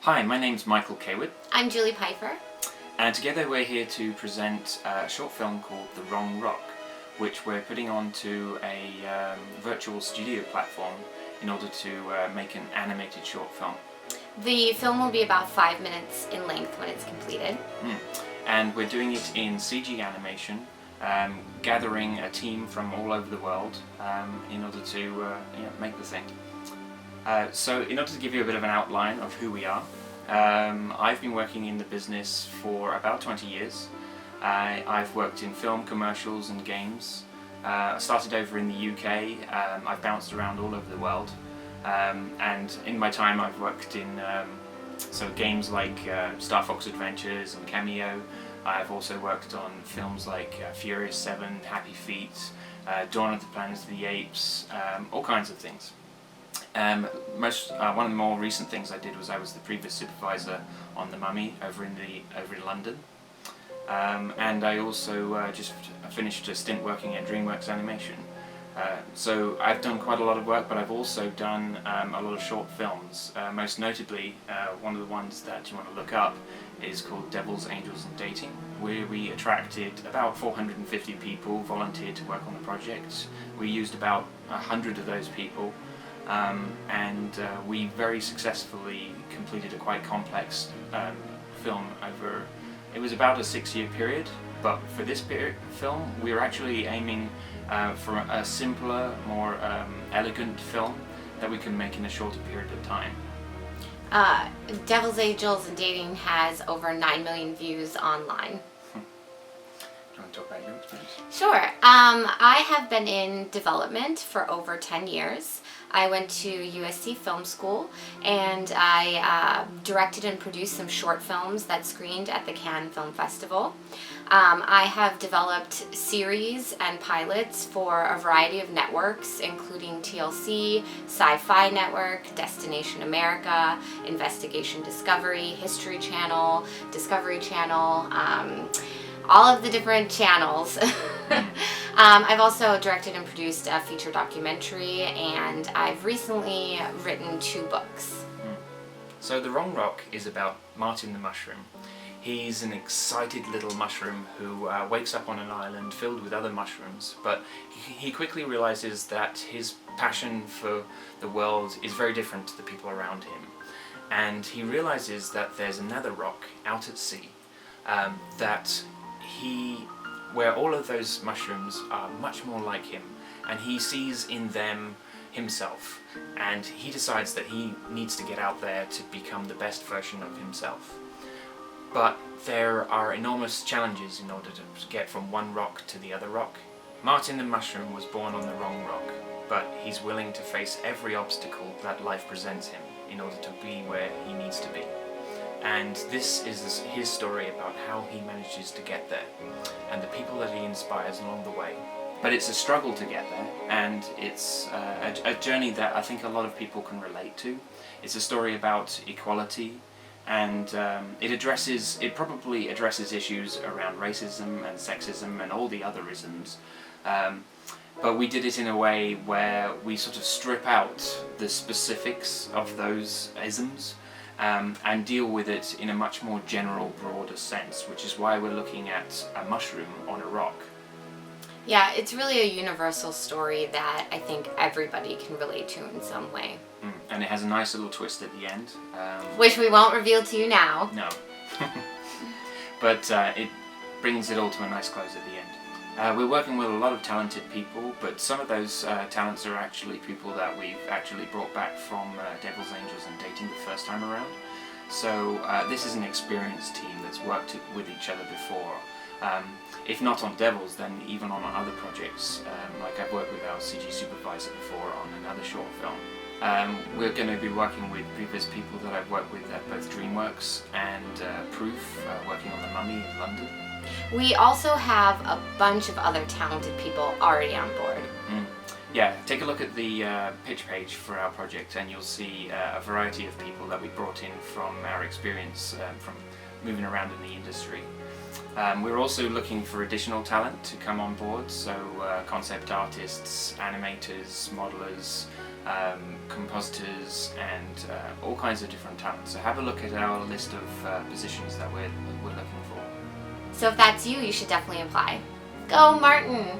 Hi, my name's Michael Kaywood. I'm Julie Piper. And together we're here to present a short film called The Wrong Rock, which we're putting onto a virtual studio platform in order to make an animated short film. The film will be about 5 minutes in length when it's completed. And we're doing it in CG animation, gathering a team from all over the world in order to make the thing. So in order to give you a bit of an outline of who we are, I've been working in the business for about 20 years. I've worked in film, commercials and games. I started over in the UK. I've bounced around all over the world. And in my time I've worked in games like Star Fox Adventures and Cameo. I've also worked on films like Furious 7, Happy Feet, Dawn of the Planet of the Apes, all kinds of things. One of the more recent things I did was I was the previous supervisor on The Mummy over in London. And I also just finished a stint working at DreamWorks Animation. So I've done quite a lot of work, but I've also done a lot of short films. Most notably, one of the ones that you want to look up is called Devils, Angels and Dating, where we attracted about 450 people volunteered to work on the project. We used about 100 of those people, and we very successfully completed a quite complex film over, it was about a 6-year period, but for this film we were actually aiming for a simpler, more elegant film that we can make in a shorter period of time. Devils, Angels and Dating has over 9 million views online. Do you want to talk about your experience? Sure. I have been in development for over 10 years. I went to USC Film School and I directed and produced some short films that screened at the Cannes Film Festival. I have developed series and pilots for a variety of networks, including TLC, Sci-Fi Network, Destination America, Investigation Discovery, History Channel, Discovery Channel, all of the different channels. I've also directed and produced a feature documentary, and I've recently written 2 books. So The Wrong Rock is about Martin the Mushroom. He's an excited little mushroom who wakes up on an island filled with other mushrooms, but he quickly realizes that his passion for the world is very different to the people around him. And he realizes that there's another rock out at sea where all of those mushrooms are much more like him, and he sees in them himself, and he decides that he needs to get out there to become the best version of himself. But there are enormous challenges in order to get from one rock to the other rock. Martin the Mushroom was born on the wrong rock, but he's willing to face every obstacle that life presents him in order to be where he needs to be. And this is his story about how he manages to get there, and the people that he inspires along the way. But it's a struggle to get there, and it's a journey that I think a lot of people can relate to. It's a story about equality, and it probably addresses issues around racism and sexism and all the other isms. But we did it in a way where we sort of strip out the specifics of those isms, and deal with it in a much more general, broader sense, which is why we're looking at a mushroom on a rock. Yeah, it's really a universal story that I think everybody can relate to in some way. And it has a nice little twist at the end. Which we won't reveal to you now. No. But it brings it all to a nice close at the end. We're working with a lot of talented people, but some of those talents are actually people that we've actually brought back from Devils, Angels and Dating the first time around. So this is an experienced team that's worked with each other before. If not on Devils, then even on other projects. Like I've worked with our CG supervisor before on another short film. We're going to be working with previous people that I've worked with at both DreamWorks and Proof, working on The Mummy in London. We also have a bunch of other talented people already on board. Yeah, take a look at the pitch page for our project and you'll see a variety of people that we brought in from our experience from moving around in the industry. We're also looking for additional talent to come on board, so concept artists, animators, modelers, compositors, and all kinds of different talents. So have a look at our list of positions that we're looking for. So if that's you, you should definitely apply. Go Martin!